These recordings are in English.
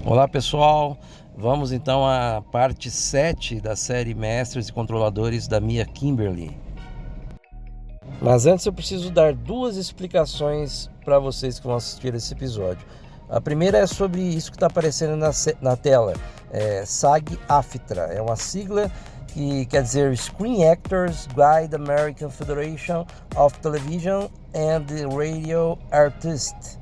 Olá pessoal, vamos então à parte 7 da série Mestres e Controladores da Mia Kimberly. Mas antes eu preciso dar duas explicações para vocês que vão assistir esse episódio. A primeira é sobre isso que está aparecendo na tela, SAG-AFTRA, é uma sigla que quer dizer Screen Actors Guild American Federation of Television and Radio Artists.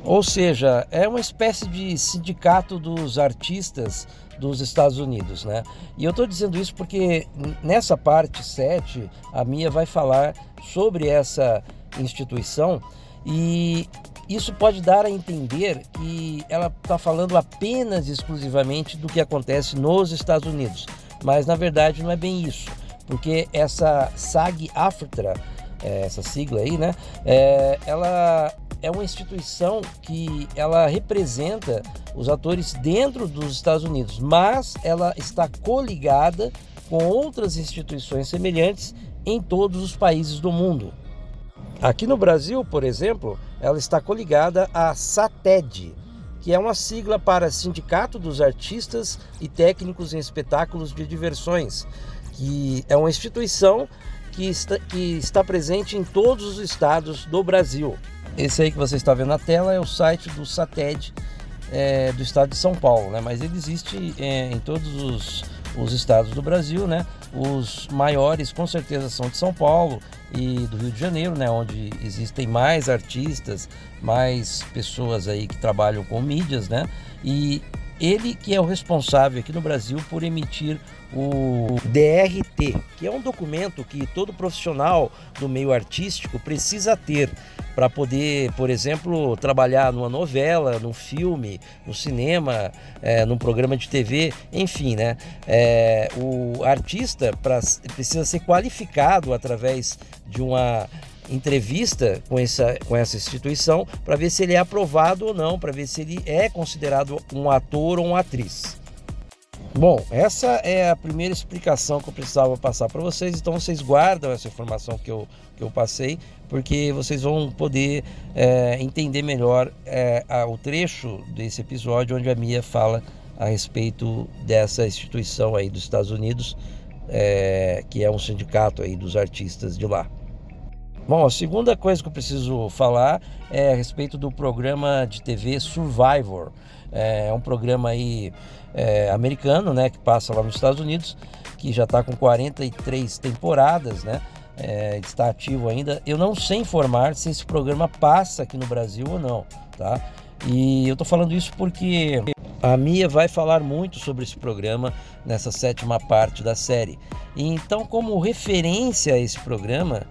Ou seja, é uma espécie de sindicato dos artistas dos Estados Unidos, né? E eu estou dizendo isso porque nessa parte 7, a Mia vai falar sobre essa instituição e isso pode dar a entender que ela está falando apenas exclusivamente do que acontece nos Estados Unidos. Mas na verdade não é bem isso, porque essa SAG-AFTRA, essa sigla aí, né? Ela é uma instituição que ela representa os atores dentro dos Estados Unidos, mas ela está coligada com outras instituições semelhantes em todos os países do mundo. Aqui no Brasil, por exemplo, ela está coligada à SATED, que é uma sigla para Sindicato dos Artistas e Técnicos em Espetáculos de Diversões, que é uma instituição que está presente em todos os estados do Brasil. Esse aí que você está vendo na tela é o site do SATED do estado de São Paulo, né? Mas ele existe em todos os estados do Brasil, né? Os maiores com certeza são de São Paulo e do Rio de Janeiro, né? Onde existem mais artistas, mais pessoas aí que trabalham com mídias, né? E ele que é o responsável aqui no Brasil por emitir o DRT, que é um documento que todo profissional do meio artístico precisa ter para poder, por exemplo, trabalhar numa novela, num filme, no cinema, num programa de TV, enfim, né? O artista precisa ser qualificado através de uma entrevista com essa instituição para ver se ele é aprovado ou não, para ver se ele é considerado um ator ou uma atriz. Bom, essa é a primeira explicação que eu precisava passar para vocês, então vocês guardam essa informação que eu passei, porque vocês vão poder entender melhor o trecho desse episódio onde a Mia fala a respeito dessa instituição aí dos Estados Unidos, que é um sindicato aí dos artistas de lá. Bom, a segunda coisa que eu preciso falar é a respeito do programa de TV Survivor. É um programa aí americano, né, que passa lá nos Estados Unidos, que já está com 43 temporadas, né? Está ativo ainda. Eu não sei informar se esse programa passa aqui no Brasil ou não, tá? E eu tô falando isso porque a Mia vai falar muito sobre esse programa nessa 7ª parte da série. E então, como referência a esse programa,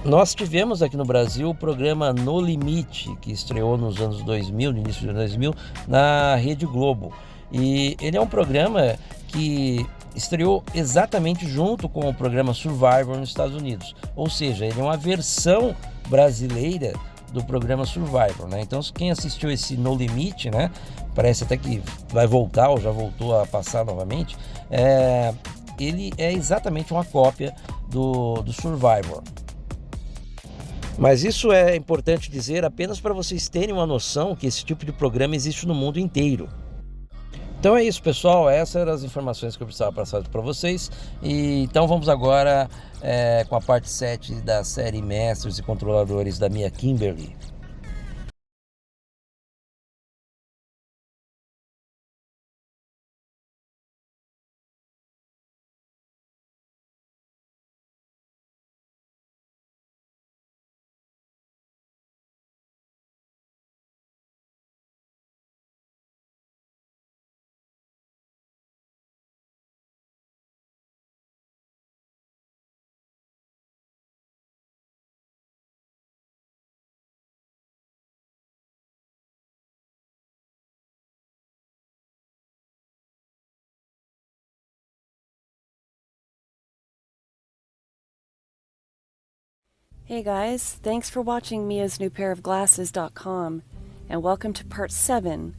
nós tivemos aqui no Brasil o programa No Limite, que estreou nos anos 2000, no início de 2000, na Rede Globo. E ele é um programa que estreou exatamente junto com o programa Survivor nos Estados Unidos. Ou seja, ele é uma versão brasileira do programa Survivor, né? Então, quem assistiu esse No Limite, né? Parece até que vai voltar ou já voltou a passar novamente. Ele é exatamente uma cópia do Survivor. Mas isso é importante dizer apenas para vocês terem uma noção que esse tipo de programa existe no mundo inteiro. Então é isso, pessoal, essas eram as informações que eu precisava passar para vocês. E então vamos agora com a parte 7 da série Mestres e Controladores da Mia Kimberly. Hey guys, thanks for watching Mia's New Pair of Glasses.com, and welcome to part 7,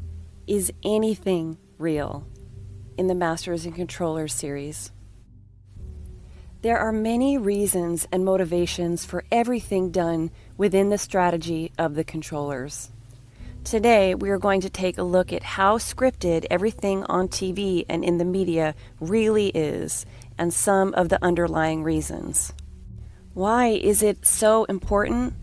Is Anything Real? In the Masters and Controllers series. There are many reasons and motivations for everything done within the strategy of the controllers. Today, we are going to take a look at how scripted everything on TV and in the media really is, and some of the underlying reasons. Why is it so important?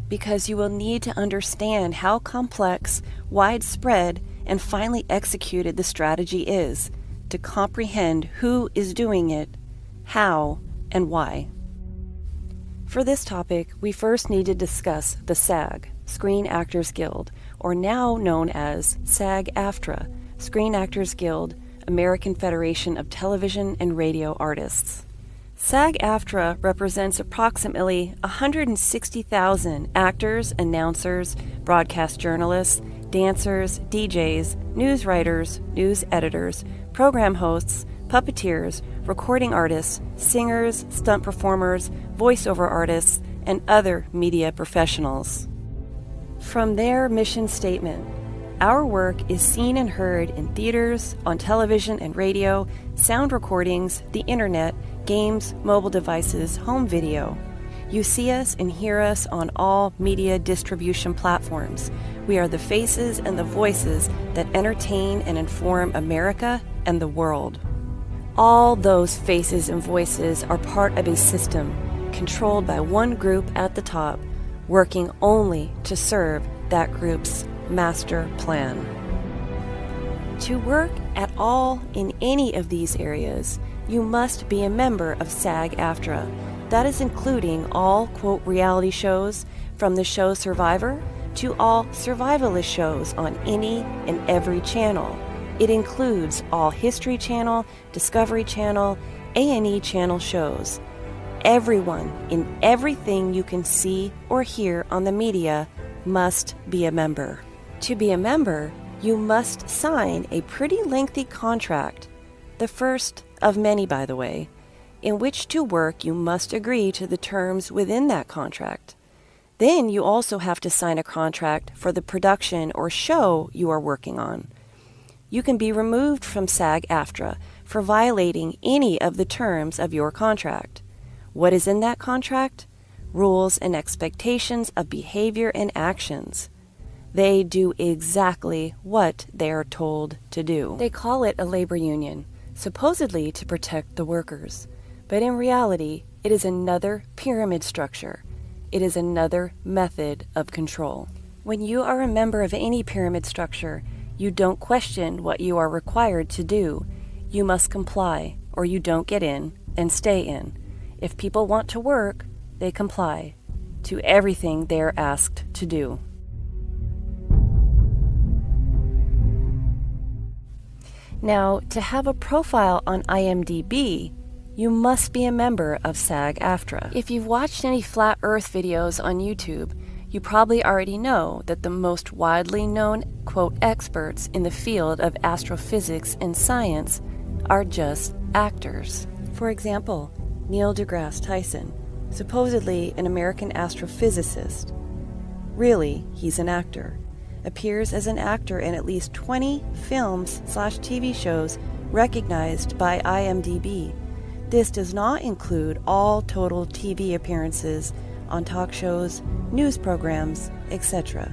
Because you will need to understand how complex, widespread, and finely executed the strategy is to comprehend who is doing it, how, and why. For this topic, we first need to discuss the SAG, Screen Actors Guild, or now known as SAG-AFTRA, Screen Actors Guild, American Federation of Television and Radio Artists. SAG-AFTRA represents approximately 160,000 actors, announcers, broadcast journalists, dancers, DJs, news writers, news editors, program hosts, puppeteers, recording artists, singers, stunt performers, voiceover artists, and other media professionals. From their mission statement, our work is seen and heard in theaters, on television and radio, sound recordings, the internet, games, mobile devices, home video. You see us and hear us on all media distribution platforms. We are the faces and the voices that entertain and inform America and the world. All those faces and voices are part of a system controlled by one group at the top, working only to serve that group's master plan. To work at all in any of these areas, you must be a member of SAG-AFTRA. That is including all, quote, reality shows, from the show Survivor to all survivalist shows on any and every channel. It includes all History Channel, Discovery Channel, A&E Channel shows. Everyone in everything you can see or hear on the media must be a member. To be a member, you must sign a pretty lengthy contract, the first of many, by the way. In which to work, you must agree to the terms within that contract. Then you also have to sign a contract for the production or show you are working on. You can be removed from SAG-AFTRA for violating any of the terms of your contract. What is in that contract? Rules and expectations of behavior and actions. They do exactly what they are told to do. They call it a labor union, supposedly to protect the workers. But in reality, it is another pyramid structure. It is another method of control. When you are a member of any pyramid structure, you don't question what you are required to do. You must comply, or you don't get in and stay in. If people want to work, they comply to everything they are asked to do. Now, to have a profile on IMDb, you must be a member of SAG-AFTRA. If you've watched any flat earth videos on YouTube, you probably already know that the most widely known, quote, experts in the field of astrophysics and science are just actors. For example, Neil deGrasse Tyson, supposedly an American astrophysicist. Really, he's an actor. Appears as an actor in at least 20 films/TV shows recognized by IMDb. This does not include all total TV appearances on talk shows, news programs, etc.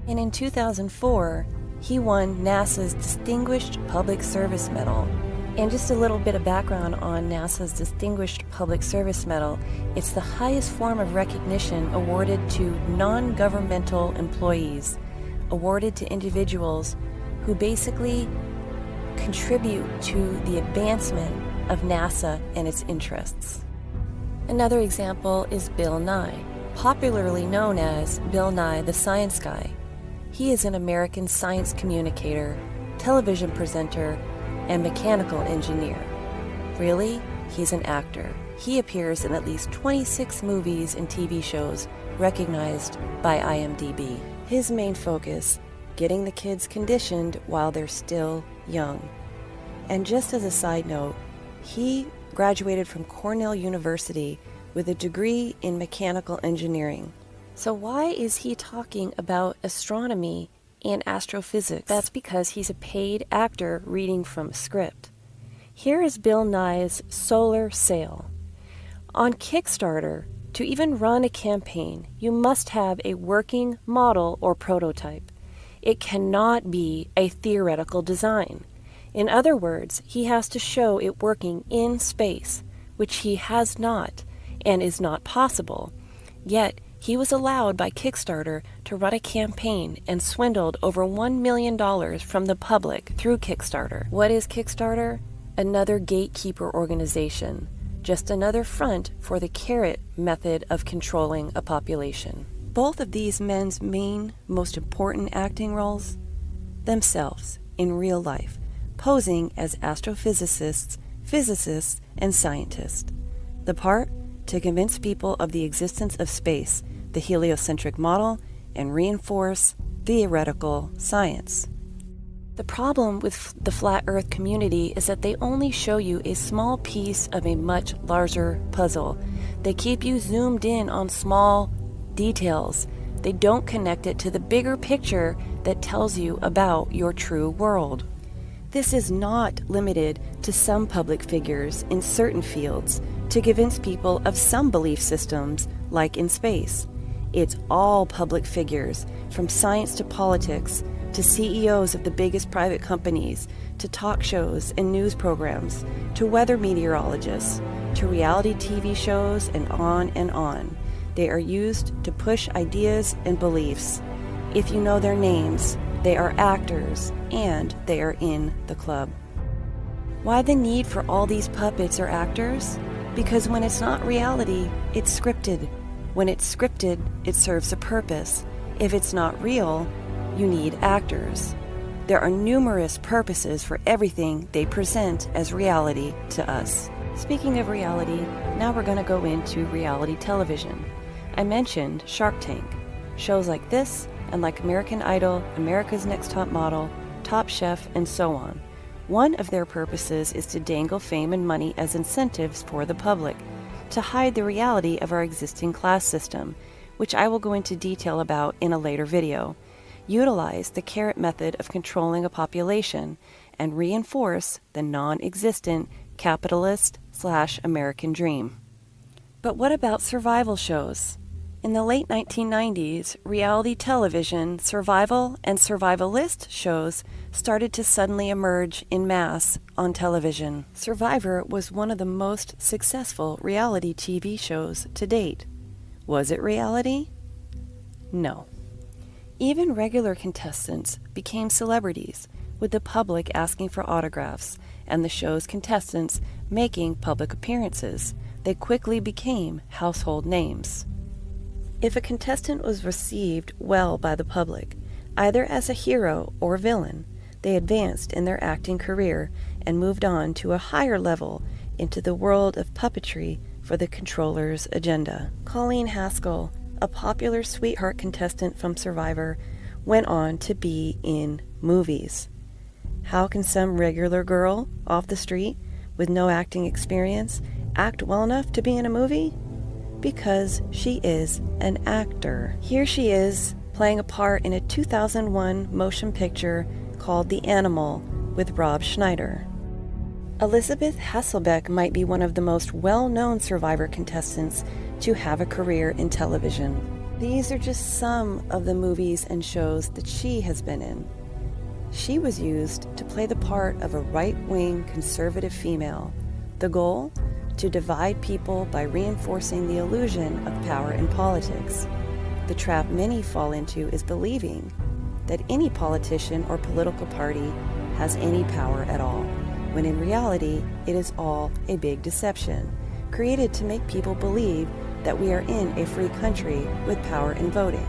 And in 2004, he won NASA's Distinguished Public Service Medal. And just a little bit of background on NASA's Distinguished Public Service Medal. It's the highest form of recognition awarded to non-governmental employees, awarded to individuals who basically contribute to the advancement of NASA and its interests. Another example is Bill Nye, popularly known as Bill Nye the Science Guy. He is an American science communicator, television presenter, and mechanical engineer. Really, he's an actor. He appears in at least 26 movies and TV shows recognized by IMDb. His main focus, getting the kids conditioned while they're still young. And just as a side note, he graduated from Cornell University with a degree in mechanical engineering. So why is he talking about astronomy and astrophysics? That's because he's a paid actor reading from a script. Here is Bill Nye's solar sail. On Kickstarter, to even run a campaign, you must have a working model or prototype. It cannot be a theoretical design. In other words, he has to show it working in space, which he has not and is not possible. Yet, he was allowed by Kickstarter to run a campaign and swindled over $1 million from the public through Kickstarter. What is Kickstarter? Another gatekeeper organization, just another front for the carrot method of controlling a population. Both of these men's main, most important acting roles? Themselves, in real life, posing as astrophysicists, physicists, and scientists. The part? To convince people of the existence of space, the heliocentric model, and reinforce theoretical science. The problem with the flat earth community is that they only show you a small piece of a much larger puzzle. They keep you zoomed in on small details. They don't connect it to the bigger picture that tells you about your true world. This is not limited to some public figures in certain fields to convince people of some belief systems, like in space. It's all public figures, from science to politics, to CEOs of the biggest private companies, to talk shows and news programs, to weather meteorologists, to reality TV shows, and on and on. They are used to push ideas and beliefs. If you know their names, they are actors, and they are in the club. Why the need for all these puppets or actors? Because when it's not reality, it's scripted. When it's scripted, it serves a purpose. If it's not real, you need actors. There are numerous purposes for everything they present as reality to us. Speaking of reality, now we're going to go into reality television. I mentioned Shark Tank. Shows like this, and like American Idol, America's Next Top Model, Top Chef, and so on. One of their purposes is to dangle fame and money as incentives for the public, to hide the reality of our existing class system, which I will go into detail about in a later video. Utilize the carrot method of controlling a population, and reinforce the non-existent capitalist/American dream. But what about survival shows? In the late 1990s, reality television, survival, and survivalist shows started to suddenly emerge en masse on television. Survivor was one of the most successful reality TV shows to date. Was it reality? No. Even regular contestants became celebrities, with the public asking for autographs, and the show's contestants making public appearances. They quickly became household names. If a contestant was received well by the public, either as a hero or villain, they advanced in their acting career and moved on to a higher level into the world of puppetry for the controller's agenda. Colleen Haskell, a popular sweetheart contestant from Survivor, went on to be in movies. How can some regular girl off the street with no acting experience act well enough to be in a movie? Because she is an actor. Here she is, playing a part in a 2001 motion picture called The Animal with Rob Schneider. Elizabeth Hasselbeck might be one of the most well-known Survivor contestants to have a career in television. These are just some of the movies and shows that she has been in. She was used to play the part of a right-wing conservative female. The goal? To divide people by reinforcing the illusion of power in politics. The trap many fall into is believing that any politician or political party has any power at all, when in reality it is all a big deception, created to make people believe that we are in a free country with power in voting.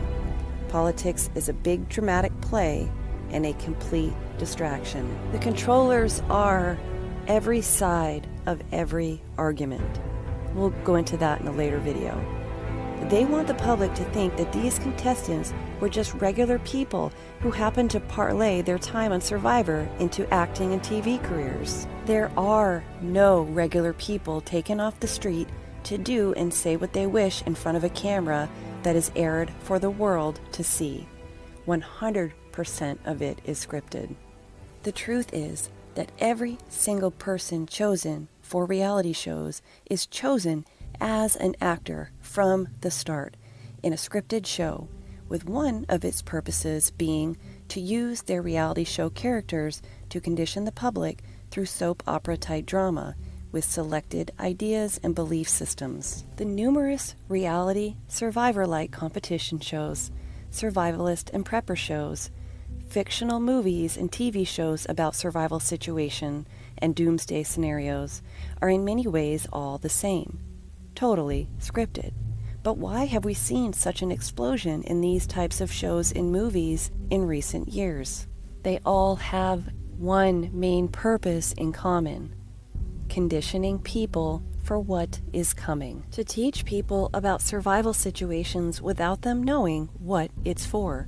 Politics is a big dramatic play and a complete distraction. The controllers are every side of every argument. We'll go into that in a later video. They want the public to think that these contestants were just regular people who happened to parlay their time on Survivor into acting and TV careers. There are no regular people taken off the street to do and say what they wish in front of a camera that is aired for the world to see. 100% of it is scripted. The truth is that every single person chosen for reality shows is chosen as an actor from the start in a scripted show, with one of its purposes being to use their reality show characters to condition the public through soap opera-type drama with selected ideas and belief systems. The numerous reality, survivor-like competition shows, survivalist and prepper shows, fictional movies and TV shows about survival situation and doomsday scenarios are in many ways all the same, totally scripted. But why have we seen such an explosion in these types of shows in movies in recent years? They all have one main purpose in common: conditioning people for what is coming. To teach people about survival situations without them knowing what it's for.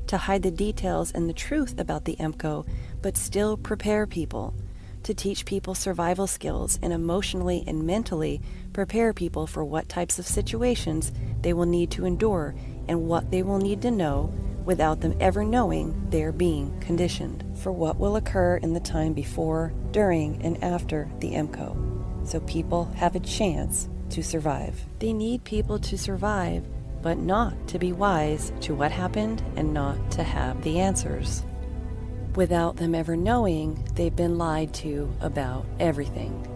To hide the details and the truth about the EMCO, but still prepare people. To teach people survival skills and emotionally and mentally prepare people for what types of situations they will need to endure and what they will need to know without them ever knowing they're being conditioned for what will occur in the time before, during, and after the EMCO, so people have a chance to survive. They need people to survive, but not to be wise to what happened and not to have the answers, without them ever knowing they've been lied to about everything.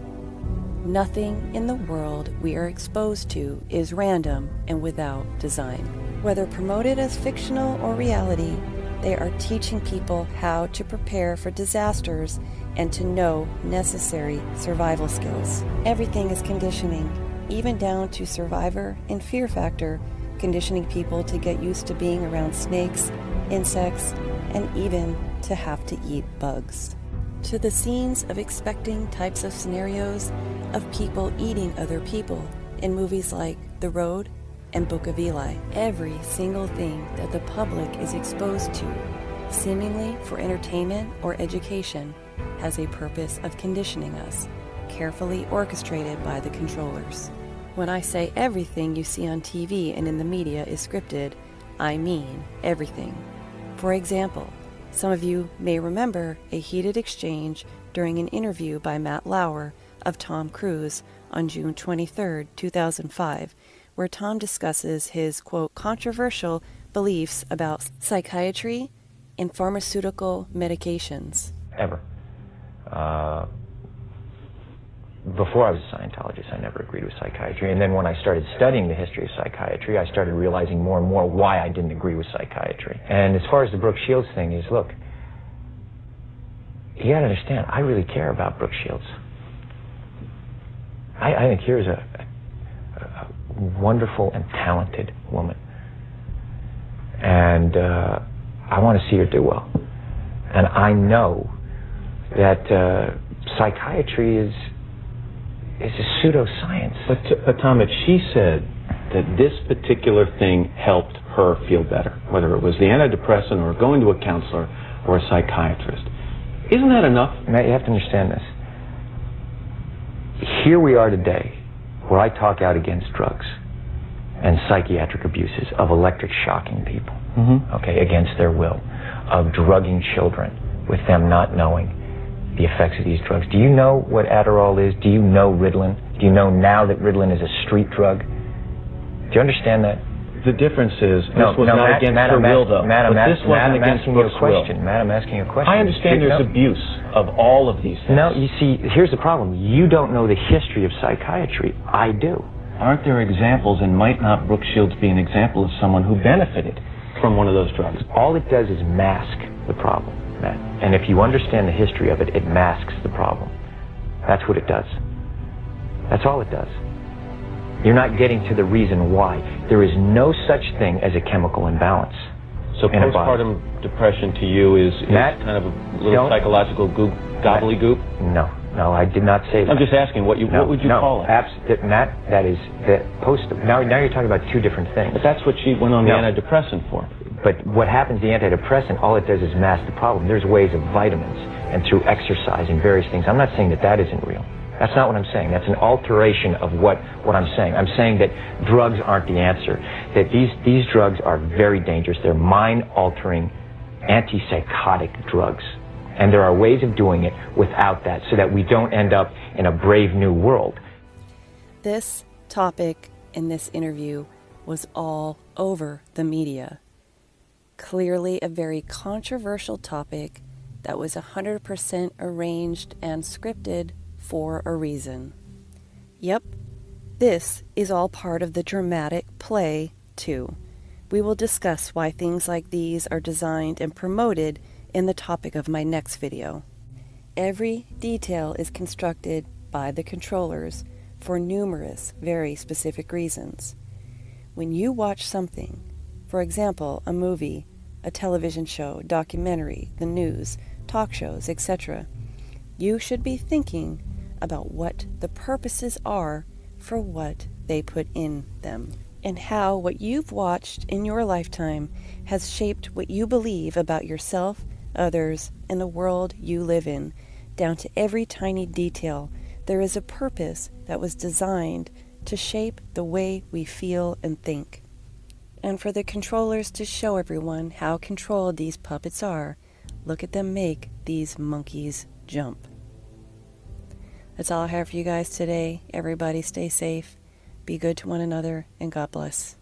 Nothing in the world we are exposed to is random and without design. Whether promoted as fictional or reality, they are teaching people how to prepare for disasters and to know necessary survival skills. Everything is conditioning, even down to survivor and fear factor, conditioning people to get used to being around snakes, insects, and even to have to eat bugs. To the scenes of expecting types of scenarios of people eating other people in movies like The Road and Book of Eli. Every single thing that the public is exposed to, seemingly for entertainment or education, has a purpose of conditioning us, carefully orchestrated by the controllers. When I say everything you see on TV and in the media is scripted, I mean everything. For example, some of you may remember a heated exchange during an interview by Matt Lauer of Tom Cruise on June 23, 2005, where Tom discusses his, quote, controversial beliefs about psychiatry and pharmaceutical medications. Ever. Before I was a Scientologist, I never agreed with psychiatry. And then when I started studying the history of psychiatry, I started realizing more and more why I didn't agree with psychiatry. And as far as the Brooke Shields thing is, look, you gotta understand, I really care about Brooke Shields. I think here's a wonderful and talented woman. And I want to see her do well. And I know that psychiatry is a pseudoscience. But Tom, if she said that this particular thing helped her feel better, whether it was the antidepressant or going to a counselor or a psychiatrist, isn't that enough? Matt, you have to understand this. Here we are today, where I talk out against drugs and psychiatric abuses of electric shocking people, okay, against their will, of drugging children with them not knowing the effects of these drugs. Do you know what Adderall is? Do you know Ritalin? Do you know now that Ritalin is a street drug? Do you understand that? The difference is, this was not against her will, though. Matt, this wasn't against Brooke's will. Matt, I'm asking you a question. I understand there's abuse of all of these things. No, you see, here's the problem. You don't know the history of psychiatry. I do. Aren't there examples, and might not Brooke Shields be an example of someone who benefited from one of those drugs? All it does is mask the problem, Matt. And if you understand the history of it, it masks the problem. That's what it does. That's all it does. You're not getting to the reason why. There is no such thing as a chemical imbalance. So postpartum depression to you is Matt, kind of a little psychological gobbledygook? No, I did not say that. I'm just asking, what would you call it? Matt, that is now you're talking about two different things. But that's what she went on the antidepressant for. But what happens, the antidepressant, all it does is mask the problem. There's ways of vitamins and through exercise and various things. I'm not saying that isn't real. That's not what I'm saying. That's an alteration of what I'm saying. I'm saying that drugs aren't the answer. That these drugs are very dangerous. They're mind-altering, antipsychotic drugs. And there are ways of doing it without that so that we don't end up in a brave new world. This topic in this interview was all over the media. Clearly a very controversial topic that was 100% arranged and scripted for a reason. Yep, this is all part of the dramatic play, too. We will discuss why things like these are designed and promoted in the topic of my next video. Every detail is constructed by the controllers for numerous, very specific reasons. When you watch something, for example, a movie, a television show, documentary, the news, talk shows, etc., you should be thinking about what the purposes are for what they put in them, and how what you've watched in your lifetime has shaped what you believe about yourself, others, and the world you live in. Down to every tiny detail, there is a purpose that was designed to shape the way we feel and think. And for the controllers to show everyone how controlled these puppets are, look at them make these monkeys jump. That's all I have for you guys today. Everybody stay safe, be good to one another, and God bless.